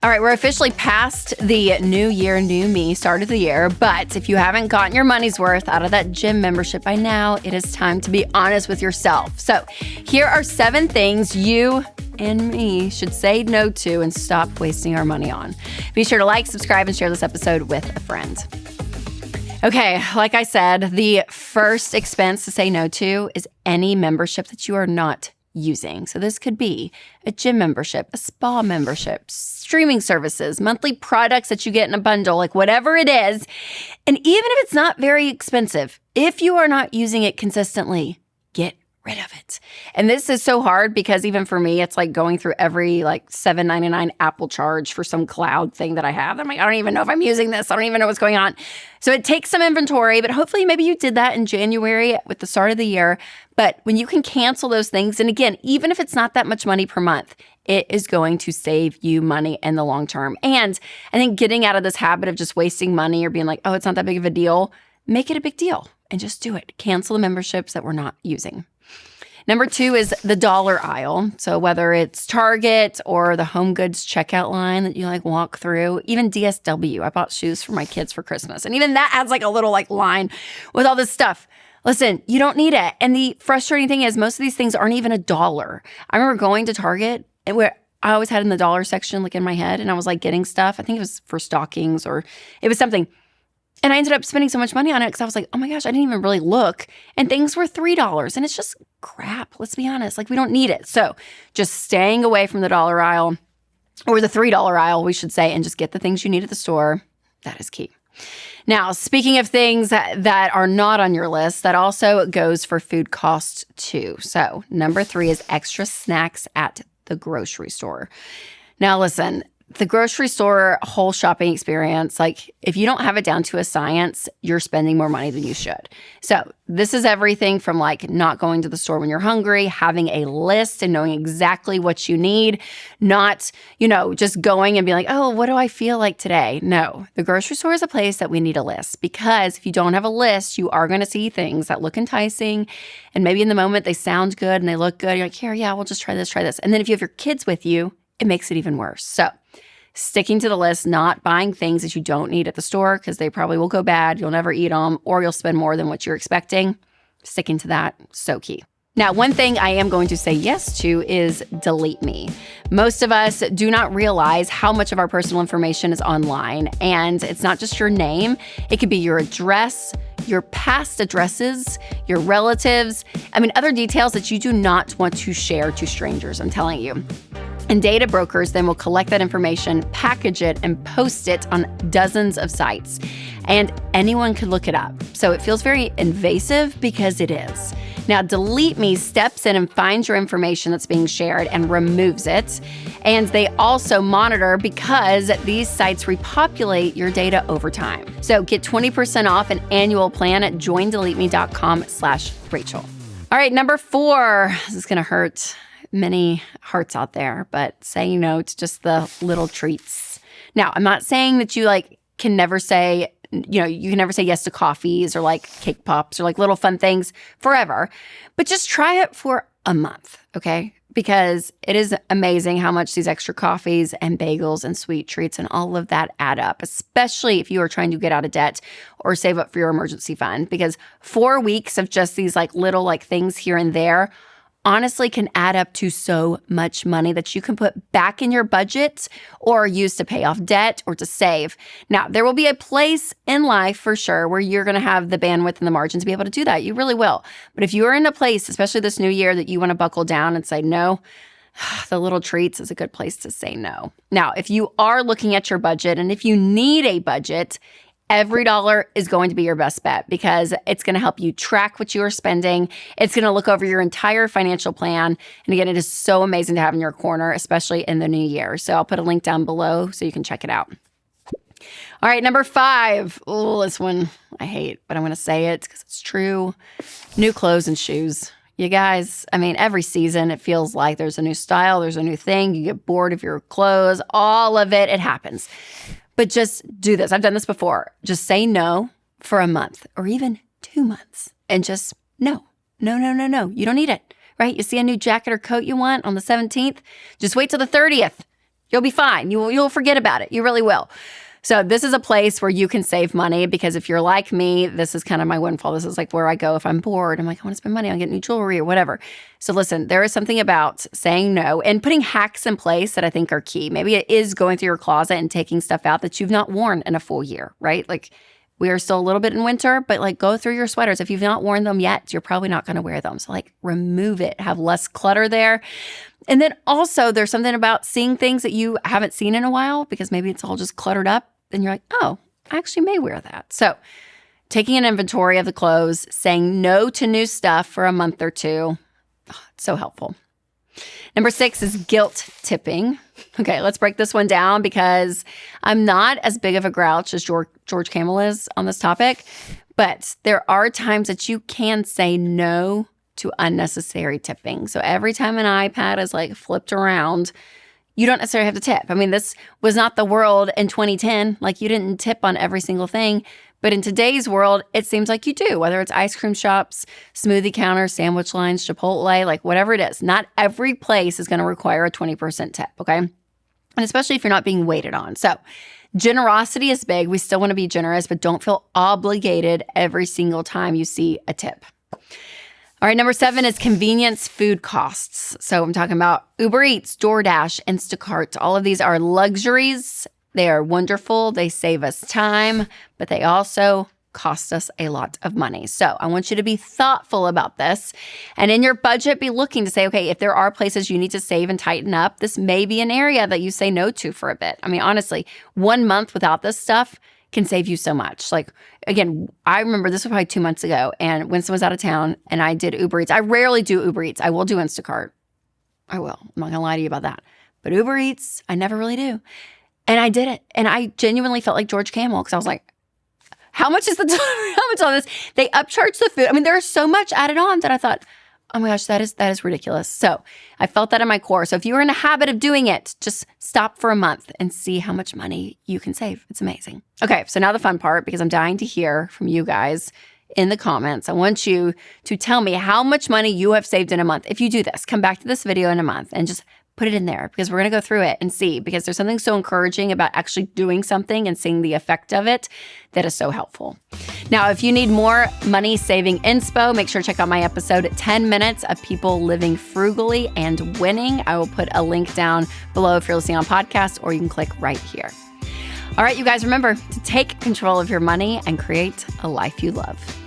All right, we're officially past the new year, new me, start of the year. But if you haven't gotten your money's worth out of that gym membership by now, it is time to be honest with yourself. So here are 7 things you and me should say no to and stop wasting our money on. Be sure to like, subscribe, and share this episode with a friend. Okay, like I said, the first expense to say no to is any membership that you are not using. So this could be a gym membership, a spa membership, streaming services, monthly products that you get in a bundle, like whatever it is. And even if it's not very expensive, if you are not using it consistently, get rid of it. And this is so hard because even for me, it's like going through every like $7.99 Apple charge for some cloud thing that I have. I'm like, I don't even know if I'm using this. I don't even know what's going on. So it takes some inventory, but hopefully maybe you did that in January with the start of the year. But when you can cancel those things, and again, even if it's not that much money per month, it is going to save you money in the long term. And I think getting out of this habit of just wasting money or being like, oh, it's not that big of a deal, make it a big deal and just do it. Cancel the memberships that we're not using. Number 2 is the dollar aisle. So whether it's Target or the home goods checkout line that you like walk through, even DSW. I bought shoes for my kids for Christmas. And even that has like a little like line with all this stuff. Listen, you don't need it. And the frustrating thing is most of these things aren't even $1. I remember going to Target and where I always had in the dollar section like in my head and I was like getting stuff. I think it was for stockings or it was something. And I ended up spending so much money on it because I was like, oh my gosh, I didn't even really look. And things were $3. And it's just crap. Let's be honest. Like we don't need it. So just staying away from the dollar aisle or the $3 aisle, we should say, and just get the things you need at the store. That is key. Now, speaking of things that are not on your list, that also goes for food costs too. So number 3 is extra snacks at the grocery store. Now, listen, the grocery store whole shopping experience, like if you don't have it down to a science, you're spending more money than you should. So this is everything from like not going to the store when you're hungry, having a list and knowing exactly what you need, not, just going and being like, oh, what do I feel like today? No, the grocery store is a place that we need a list because if you don't have a list, you are going to see things that look enticing. And maybe in the moment they sound good and they look good. You're like, here, yeah, we'll just try this. And then if you have your kids with you, it makes it even worse. So sticking to the list, not buying things that you don't need at the store because they probably will go bad, you'll never eat them, or you'll spend more than what you're expecting. Sticking to that, so key. Now, one thing I am going to say yes to is delete me. Most of us do not realize how much of our personal information is online. And it's not just your name. It could be your address, your past addresses, your relatives. Other details that you do not want to share to strangers, I'm telling you. And data brokers then will collect that information, package it, and post it on dozens of sites. And anyone can look it up. So it feels very invasive because it is. Now, Delete Me steps in and finds your information that's being shared and removes it. And they also monitor because these sites repopulate your data over time. So get 20% off an annual plan at joindeleteme.com/Rachel. All right, number 4. This is going to hurt many hearts out there, but saying no to just the little treats. Now, I'm not saying that you can never say, you can never say yes to coffees or like cake pops or like little fun things forever, but just try it for a month, okay? Because it is amazing how much these extra coffees and bagels and sweet treats and all of that add up, especially if you are trying to get out of debt or save up for your emergency fund, because 4 weeks of just these little things here and there honestly can add up to so much money that you can put back in your budget or use to pay off debt or to save. Now, there will be a place in life for sure where you're going to have the bandwidth and the margin to be able to do that. You really will. But if you are in a place, especially this new year, that you want to buckle down and say no, the little treats is a good place to say no. Now, if you are looking at your budget and if you need a budget, every dollar is going to be your best bet because it's going to help you track what you are spending. It's going to look over your entire financial plan. And again, it is so amazing to have in your corner, especially in the new year. So I'll put a link down below so you can check it out. All right, number 5. Oh, this one I hate, but I'm going to say it because it's true. New clothes and shoes. You guys, every season it feels like there's a new style, there's a new thing. You get bored of your clothes, all of it happens. But just do this. I've done this before. Just say no for a month or even 2 months and just no. You don't need it, right? You see a new jacket or coat you want on the 17th? Just wait till the 30th. You'll be fine. You'll forget about it. You really will. So this is a place where you can save money because if you're like me, this is kind of my windfall. This is like where I go if I'm bored. I'm like, I want to spend money on getting new jewelry or whatever. So listen, there is something about saying no and putting hacks in place that I think are key. Maybe it is going through your closet and taking stuff out that you've not worn in a full year, right? Like we are still a little bit in winter, but like go through your sweaters. If you've not worn them yet, you're probably not going to wear them. So like remove it, have less clutter there. And then also there's something about seeing things that you haven't seen in a while because maybe it's all just cluttered up. Then you're like, oh, I actually may wear that. So taking an inventory of the clothes, saying no to new stuff for a month or two. Oh, it's so helpful. Number 6 is guilt tipping. Okay, let's break this one down because I'm not as big of a grouch as George Camel is on this topic, but there are times that you can say no to unnecessary tipping. So every time an iPad is like flipped around, you don't necessarily have to tip. I mean, this was not the world in 2010. Like you didn't tip on every single thing. But in today's world, it seems like you do, whether it's ice cream shops, smoothie counters, sandwich lines, Chipotle, like whatever it is. Not every place is going to require a 20% tip, okay? And especially if you're not being waited on. So generosity is big. We still want to be generous, but don't feel obligated every single time you see a tip. All right, number 7 is convenience food costs. So I'm talking about Uber Eats, DoorDash, Instacart. All of these are luxuries. They are wonderful. They save us time, but they also cost us a lot of money. So I want you to be thoughtful about this. And in your budget, be looking to say, okay, if there are places you need to save and tighten up, this may be an area that you say no to for a bit. I mean, honestly, 1 month without this stuff can save you so much. Like, again, I remember this was probably 2 months ago, and Winston was out of town, and I did Uber Eats. I rarely do Uber Eats. I will do Instacart. I will. I'm not going to lie to you about that. But Uber Eats, I never really do. And I did it. And I genuinely felt like George Camel because I was like, how much is how much on this? They upcharge the food. I mean, there's so much added on that I thought, oh my gosh, that is ridiculous. So I felt that in my core. So if you're in a habit of doing it, just stop for a month and see how much money you can save. It's amazing. Okay, so now the fun part, because I'm dying to hear from you guys in the comments. I want you to tell me how much money you have saved in a month. If you do this, come back to this video in a month and just put it in there because we're going to go through it and see, because there's something so encouraging about actually doing something and seeing the effect of it that is so helpful. Now, if you need more money saving inspo, make sure to check out my episode, 10 Minutes of People Living Frugally and Winning. I will put a link down below if you're listening on podcast, or you can click right here. All right, you guys, remember to take control of your money and create a life you love.